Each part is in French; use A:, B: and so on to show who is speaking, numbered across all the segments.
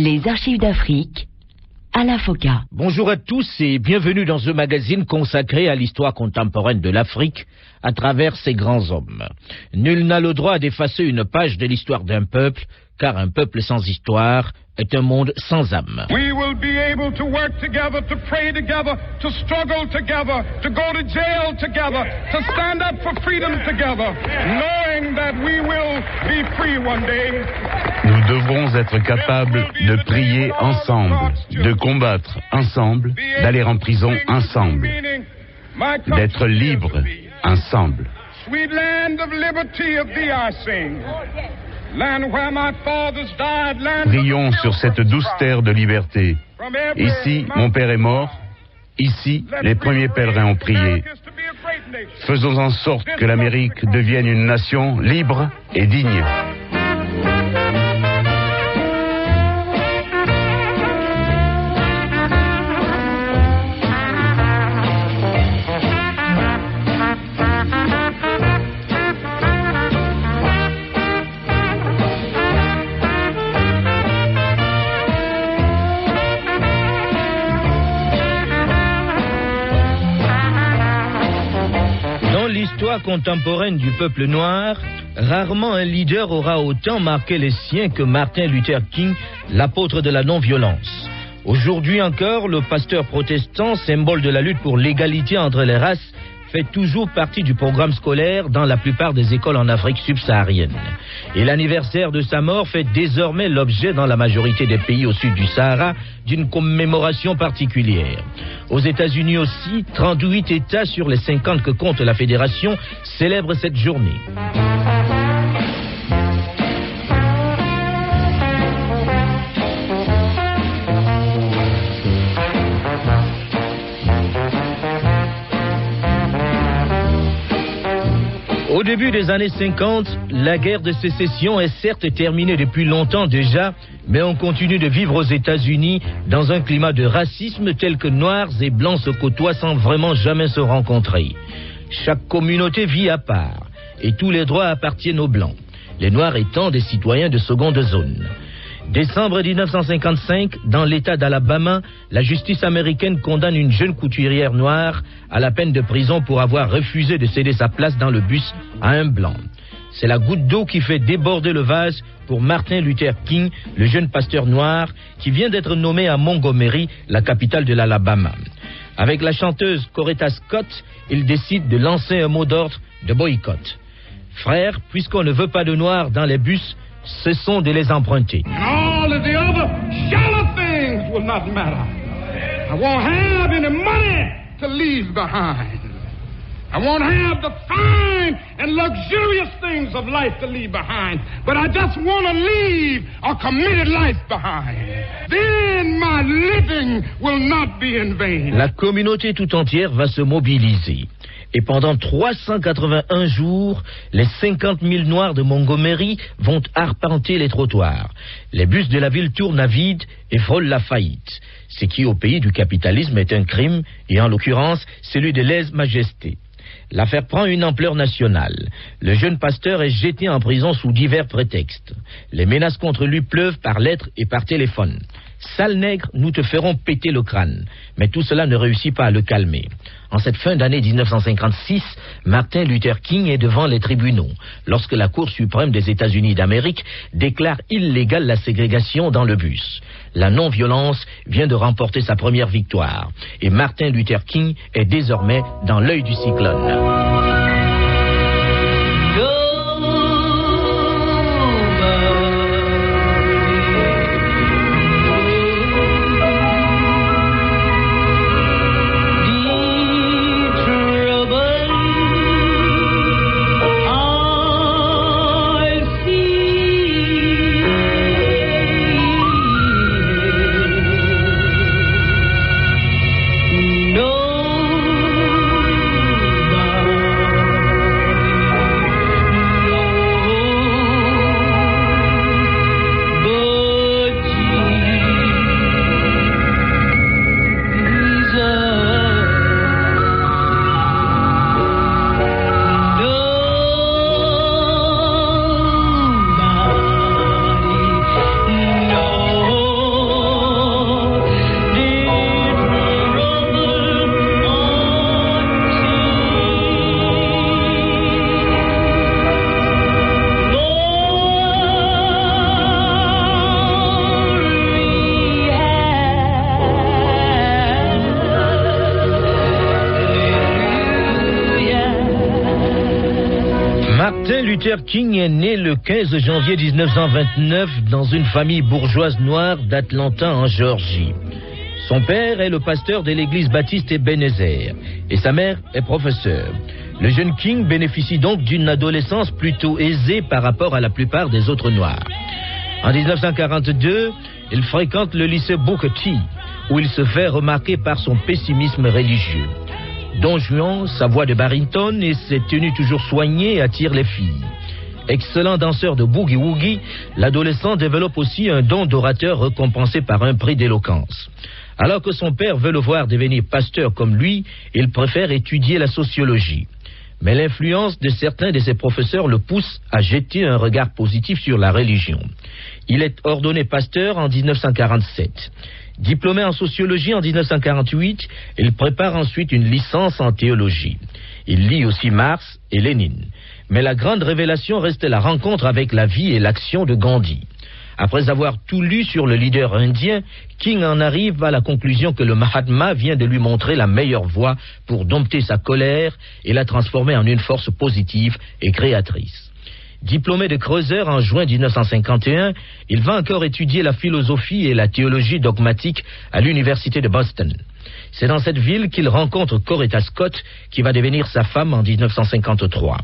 A: Les archives d'Afrique, Alain Foka.
B: Bonjour à tous et bienvenue dans ce magazine consacré à l'histoire contemporaine de l'Afrique à travers ses grands hommes. Nul n'a le droit d'effacer une page de l'histoire d'un peuple, car un peuple sans histoire est un monde sans âme.
C: We will be able to work together, to pray together, to struggle together, to go to jail together, to stand up for freedom together, knowing that we will be free one day.
D: Nous devrons être capables de prier ensemble, de combattre ensemble, d'aller en prison ensemble, d'être libres ensemble.
C: Sweet land of liberty, of thee I sing. Land where my fathers died, land.
D: Prions sur cette douce terre de liberté. Ici, mon père est mort. Ici, les premiers pèlerins ont prié. Faisons en sorte que l'Amérique devienne une nation libre et digne.
B: L'histoire contemporaine du peuple noir, rarement un leader aura autant marqué les siens que Martin Luther King, l'apôtre de la non-violence. Aujourd'hui encore, le pasteur protestant, symbole de la lutte pour l'égalité entre les races, fait toujours partie du programme scolaire dans la plupart des écoles en Afrique subsaharienne. Et l'anniversaire de sa mort fait désormais l'objet dans la majorité des pays au sud du Sahara d'une commémoration particulière. Aux États-Unis aussi, 38 États sur les 50 que compte la fédération célèbrent cette journée. Au début des années 50, la guerre de sécession est certes terminée depuis longtemps déjà, mais on continue de vivre aux États-Unis dans un climat de racisme tel que noirs et blancs se côtoient sans vraiment jamais se rencontrer. Chaque communauté vit à part et tous les droits appartiennent aux blancs, les noirs étant des citoyens de seconde zone. Décembre 1955, dans l'État d'Alabama, la justice américaine condamne une jeune couturière noire à la peine de prison pour avoir refusé de céder sa place dans le bus à un blanc. C'est la goutte d'eau qui fait déborder le vase pour Martin Luther King, le jeune pasteur noir qui vient d'être nommé à Montgomery, la capitale de l'Alabama. Avec la chanteuse Coretta Scott, il décide de lancer un mot d'ordre de boycott. Frères, puisqu'on ne veut pas de noirs dans les bus, cessons de les emprunter.
C: All of the other shallow things will not matter. I won't have any money to leave behind. I won't have the fine and luxurious things of life to leave behind. But I just want to leave a committed life behind. Then my living will not be in vain.
B: La communauté tout entière va se mobiliser. Et pendant 381 jours, les 50 000 Noirs de Montgomery vont arpenter les trottoirs. Les bus de la ville tournent à vide et frôlent la faillite. Ce qui, au pays du capitalisme, est un crime, et en l'occurrence, celui de lèse-majesté. L'affaire prend une ampleur nationale. Le jeune pasteur est jeté en prison sous divers prétextes. Les menaces contre lui pleuvent par lettres et par téléphone. Sale nègre, nous te ferons péter le crâne. Mais tout cela ne réussit pas à le calmer. En cette fin d'année 1956, Martin Luther King est devant les tribunaux, lorsque la Cour suprême des États-Unis d'Amérique déclare illégale la ségrégation dans le bus. La non-violence vient de remporter sa première victoire, et Martin Luther King est désormais dans l'œil du cyclone. Luther King est né le 15 janvier 1929 dans une famille bourgeoise noire d'Atlanta en Géorgie. Son père est le pasteur de l'église baptiste Ebenezer et sa mère est professeure. Le jeune King bénéficie donc d'une adolescence plutôt aisée par rapport à la plupart des autres Noirs. En 1942, il fréquente le lycée Booker T, où il se fait remarquer par son pessimisme religieux. Don Juan, sa voix de baryton et ses tenues toujours soignées attirent les filles. Excellent danseur de boogie-woogie, l'adolescent développe aussi un don d'orateur récompensé par un prix d'éloquence. Alors que son père veut le voir devenir pasteur comme lui, il préfère étudier la sociologie. Mais l'influence de certains de ses professeurs le pousse à jeter un regard positif sur la religion. Il est ordonné pasteur en 1947. Diplômé en sociologie en 1948, il prépare ensuite une licence en théologie. Il lit aussi Marx et Lénine. Mais la grande révélation reste la rencontre avec la vie et l'action de Gandhi. Après avoir tout lu sur le leader indien, King en arrive à la conclusion que le Mahatma vient de lui montrer la meilleure voie pour dompter sa colère et la transformer en une force positive et créatrice. Diplômé de Creuseur en juin 1951, il va encore étudier la philosophie et la théologie dogmatique à l'université de Boston. C'est dans cette ville qu'il rencontre Coretta Scott, qui va devenir sa femme en 1953.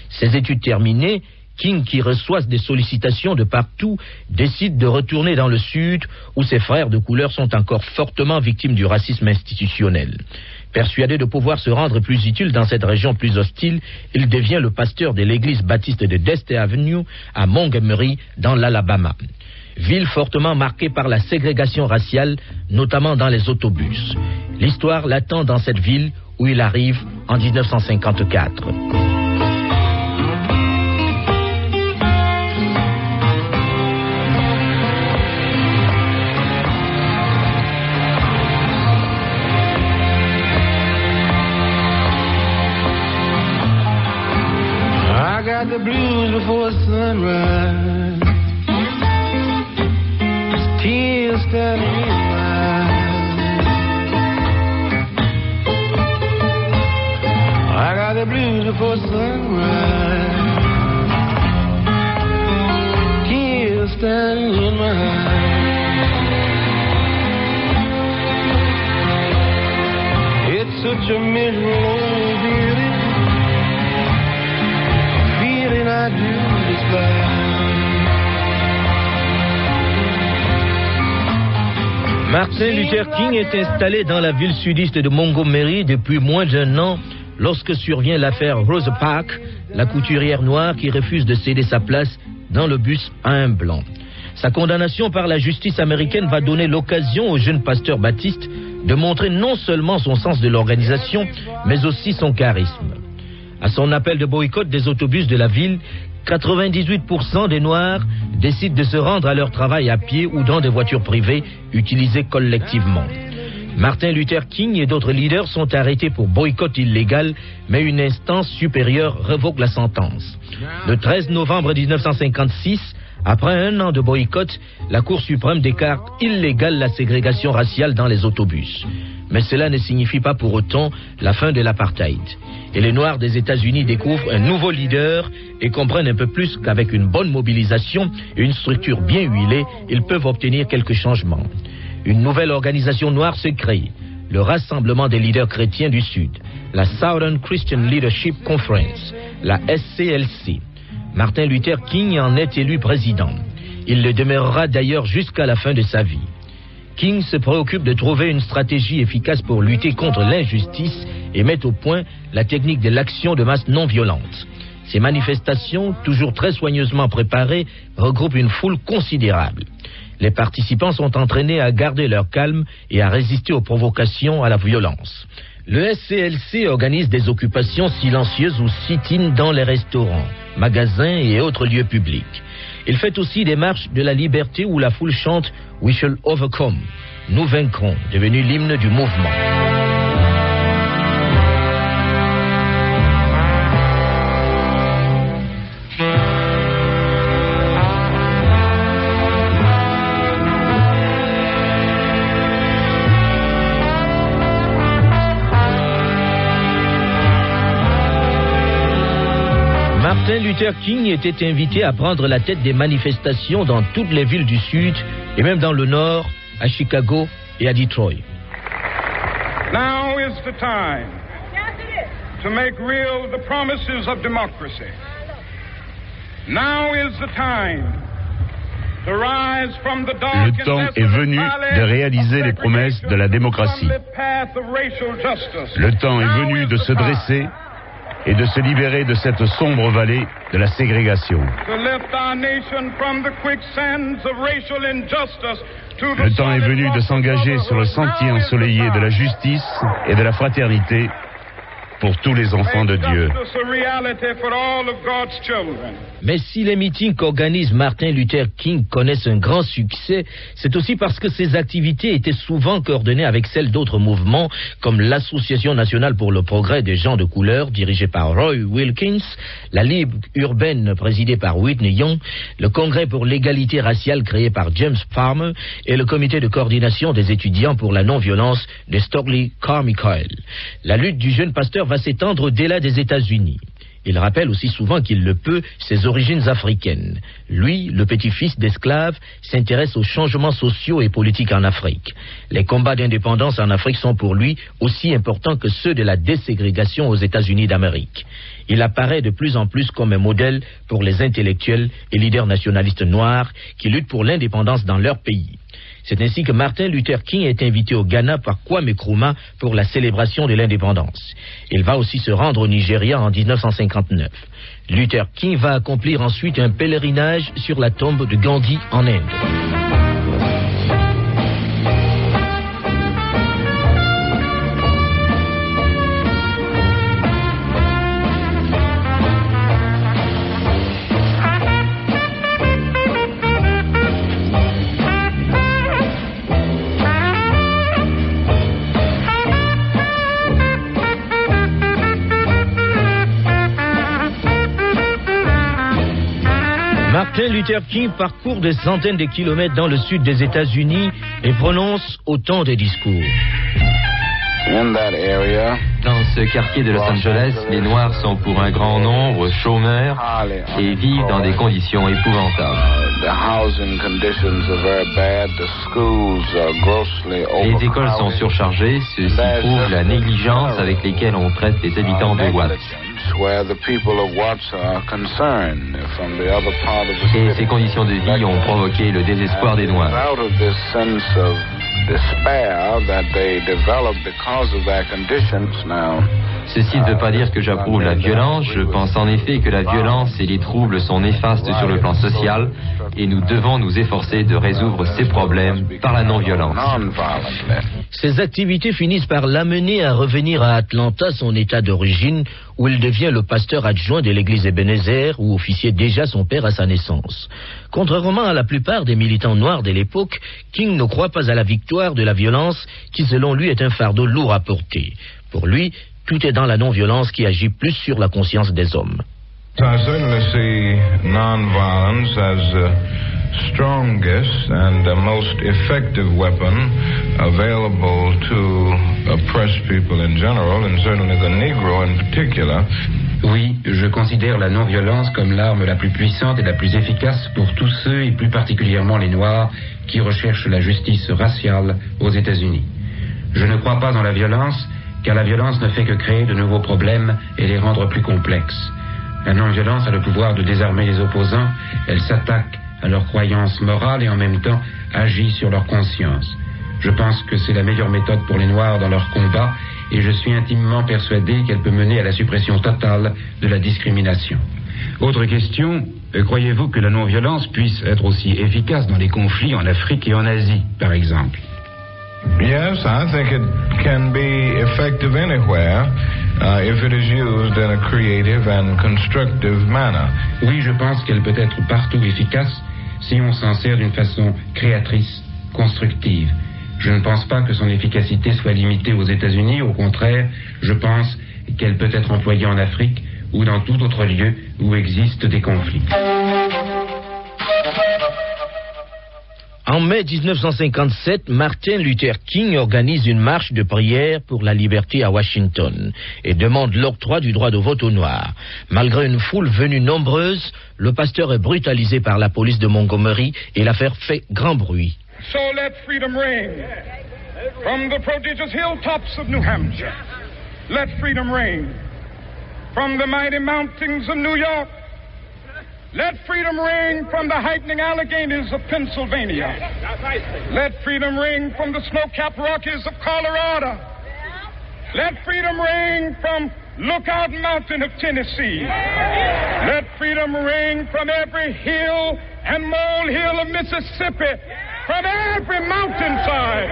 B: Ses études terminées, King, qui reçoit des sollicitations de partout, décide de retourner dans le Sud, où ses frères de couleur sont encore fortement victimes du racisme institutionnel. Persuadé de pouvoir se rendre plus utile dans cette région plus hostile, il devient le pasteur de l'église baptiste de Deste Avenue à Montgomery, dans l'Alabama. Ville fortement marquée par la ségrégation raciale, notamment dans les autobus. L'histoire l'attend dans cette ville où il arrive en 1954.
E: The blues before sunrise, tears standing in my eyes. I got the blues before sunrise, tears standing in my eyes. It's such a miserable feeling.
B: Martin Luther King est installé dans la ville sudiste de Montgomery depuis moins d'1 an lorsque survient l'affaire Rosa Parks, la couturière noire qui refuse de céder sa place dans le bus à un blanc. Sa condamnation par la justice américaine va donner l'occasion au jeune pasteur baptiste de montrer non seulement son sens de l'organisation, mais aussi son charisme. À son appel de boycott des autobus de la ville, 98% des Noirs décident de se rendre à leur travail à pied ou dans des voitures privées utilisées collectivement. Martin Luther King et d'autres leaders sont arrêtés pour boycott illégal, mais une instance supérieure révoque la sentence. Le 13 novembre 1956, après 1 an de boycott, la Cour suprême déclare illégale la ségrégation raciale dans les autobus. Mais cela ne signifie pas pour autant la fin de l'apartheid. Et les Noirs des États-Unis découvrent un nouveau leader et comprennent un peu plus qu'avec une bonne mobilisation et une structure bien huilée, ils peuvent obtenir quelques changements. Une nouvelle organisation noire se crée, le Rassemblement des leaders chrétiens du Sud, la Southern Christian Leadership Conference, la SCLC. Martin Luther King en est élu président. Il le demeurera d'ailleurs jusqu'à la fin de sa vie. King se préoccupe de trouver une stratégie efficace pour lutter contre l'injustice et met au point la technique de l'action de masse non violente. Ces manifestations, toujours très soigneusement préparées, regroupent une foule considérable. Les participants sont entraînés à garder leur calme et à résister aux provocations à la violence. Le SCLC organise des occupations silencieuses ou sit-in dans les restaurants, magasins et autres lieux publics. Il fait aussi des marches de la liberté où la foule chante « We shall overcome », « Nous vaincrons », devenu l'hymne du mouvement. Martin Luther King était invité à prendre la tête des manifestations dans toutes les villes du Sud et même dans le Nord, à Chicago et à Detroit.
C: Now is the time to make real the promises of democracy. Now is the time to rise from the dark.
D: Le temps est venu de réaliser les promesses de la démocratie. Le temps est venu de se dresser et de se libérer de cette sombre vallée de la ségrégation. Le temps est venu de s'engager sur le sentier ensoleillé de la justice et de la fraternité pour tous les enfants de Dieu.
B: Mais si les meetings qu'organise Martin Luther King connaissent un grand succès, c'est aussi parce que ces activités étaient souvent coordonnées avec celles d'autres mouvements, comme l'Association nationale pour le progrès des gens de couleur, dirigée par Roy Wilkins, la Ligue urbaine présidée par Whitney Young, le Congrès pour l'égalité raciale créé par James Farmer et le Comité de coordination des étudiants pour la non-violence de Stokely Carmichael. La lutte du jeune pasteur va s'étendre au-delà des États-Unis. Il rappelle aussi souvent qu'il le peut ses origines africaines. Lui, le petit-fils d'esclaves, s'intéresse aux changements sociaux et politiques en Afrique. Les combats d'indépendance en Afrique sont pour lui aussi importants que ceux de la déségrégation aux États-Unis d'Amérique. Il apparaît de plus en plus comme un modèle pour les intellectuels et leaders nationalistes noirs qui luttent pour l'indépendance dans leur pays. C'est ainsi que Martin Luther King est invité au Ghana par Kwame Nkrumah pour la célébration de l'indépendance. Il va aussi se rendre au Nigeria en 1959. Luther King va accomplir ensuite un pèlerinage sur la tombe de Gandhi en Inde. Martin Luther King parcourt des centaines de kilomètres dans le sud des États-Unis et prononce autant de discours.
F: Dans ce quartier de Los Angeles, les Noirs sont pour un grand nombre chômeurs et vivent dans des conditions épouvantables. Les écoles sont surchargées, ceci prouve la négligence avec laquelle on traite les habitants de Watts. Et ces conditions de vie ont provoqué le désespoir des Noirs. Ceci ne veut pas dire que j'approuve la violence. Je pense en effet que la violence et les troubles sont néfastes sur le plan social et nous devons nous efforcer de résoudre ces problèmes par la non-violence.
B: Ces activités finissent par l'amener à revenir à Atlanta, son état d'origine, où il devient le pasteur adjoint de l'église Ebenezer, où officiait déjà son père à sa naissance. Contrairement à la plupart des militants noirs de l'époque, King ne croit pas à la victoire de la violence, qui selon lui est un fardeau lourd à porter. Pour lui, tout est dans la non-violence qui agit plus sur la conscience des hommes.
G: I certainly see non-violence as the strongest and the most effective weapon available to oppressed people in general, and certainly the Negro in particular.
H: Oui, je considère la non-violence comme l'arme la plus puissante et la plus efficace pour tous ceux, et plus particulièrement les Noirs, qui recherchent la justice raciale aux États-Unis. Je ne crois pas en la violence, car la violence ne fait que créer de nouveaux problèmes et les rendre plus complexes. La non-violence a le pouvoir de désarmer les opposants, elle s'attaque à leurs croyances morales et en même temps agit sur leur conscience. Je pense que c'est la meilleure méthode pour les Noirs dans leur combat et je suis intimement persuadé qu'elle peut mener à la suppression totale de la discrimination. Autre question, croyez-vous que la non-violence puisse être aussi efficace dans les conflits en Afrique et en Asie, par exemple?
G: Yes, I think it can be effective anywhere if it is used in a creative and constructive manner.
H: Oui, je pense qu'elle peut être partout efficace si on s'en sert d'une façon créatrice, constructive. Je ne pense pas que son efficacité soit limitée aux États-Unis. Au contraire, je pense qu'elle peut être employée en Afrique ou dans tout autre lieu où existent des conflits.
B: En mai 1957, Martin Luther King organise une marche de prière pour la liberté à Washington et demande l'octroi du droit de vote aux Noirs. Malgré une foule venue nombreuse, le pasteur est brutalisé par la police de Montgomery et l'affaire fait grand bruit.
C: So let freedom ring from the prodigious hilltops of New Hampshire. Let freedom ring from the mighty mountains of New York. Let freedom ring from the heightening Alleghenies of Pennsylvania. Let freedom ring from the snow-capped Rockies of Colorado. Let freedom ring from Lookout Mountain of Tennessee. Let freedom ring from every hill and molehill of Mississippi, from every mountainside.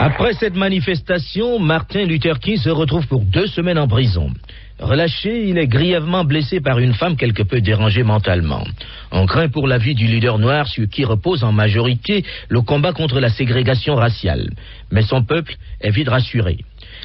B: Après cette manifestation, Martin Luther King se retrouve pour 2 semaines en prison. Relâché, il est grièvement blessé par une femme quelque peu dérangée mentalement. On craint pour la vie du leader noir sur qui repose en majorité le combat contre la ségrégation raciale. Mais son peuple est vite rassuré.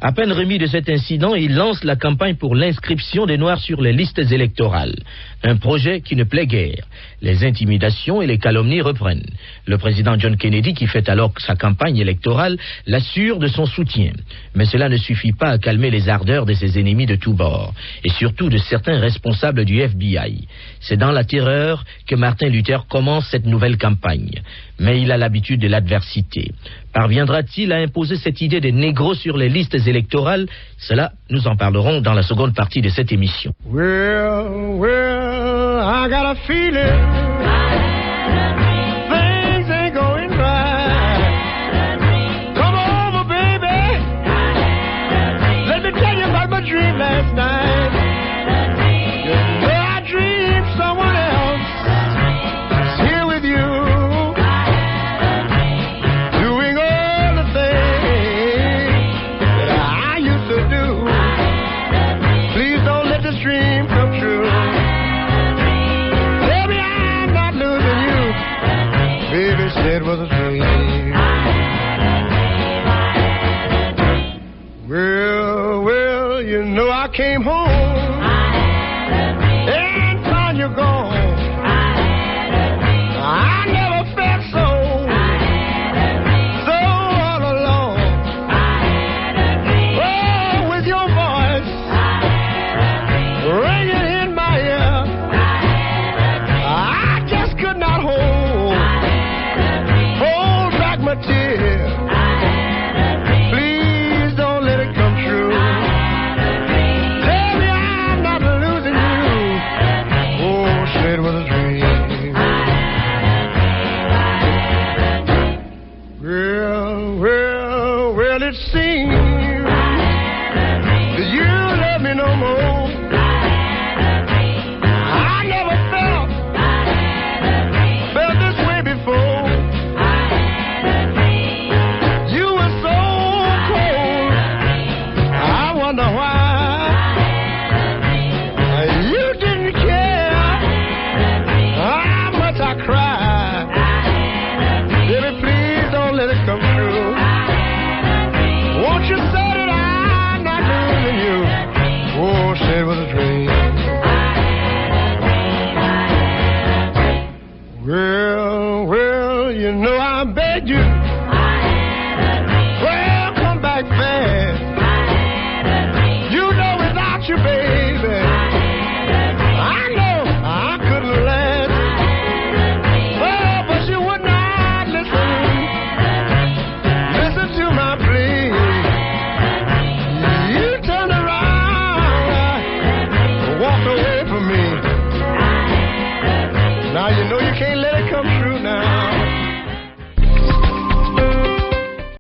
B: À peine remis de cet incident, il lance la campagne pour l'inscription des Noirs sur les listes électorales. Un projet qui ne plaît guère. Les intimidations et les calomnies reprennent. Le président John Kennedy, qui fait alors sa campagne électorale, l'assure de son soutien. Mais cela ne suffit pas à calmer les ardeurs de ses ennemis de tous bords, et surtout de certains responsables du FBI. C'est dans la terreur que Martin Luther commence cette nouvelle campagne. Mais il a l'habitude de l'adversité. Parviendra-t-il à imposer cette idée des négros sur les listes électorales? Cela, nous en parlerons dans la seconde partie de cette émission.
I: Well, I got a feeling things ain't going right. Come over, baby. Let me tell you about my dream last night. I dreamed someone else was here with you, doing all the things that I used to do. Please don't let this dream come true. Baby, I'm not losing you. Baby said it was a dream. Well, you know I came home and found you gone. I never felt so all alone. Oh, with your voice ringing in my ear, I just could not hold back my tears. Please don't let it come true. Tell me I'm not losing you. Oh, said it was a dream. Well, it seems that you love me no more. I never felt this way before. You were so cold, I wonder why. You didn't care how much I cried. Baby, please don't let it come true. Won't you say that I'm not losing you? Oh, said it was a dream. Well, you know I begged you. Well, come back fast. You know without you, baby, I know I couldn't last. Oh, but you would not listen to my plea. You turned around, walked away from me. Now you know you can't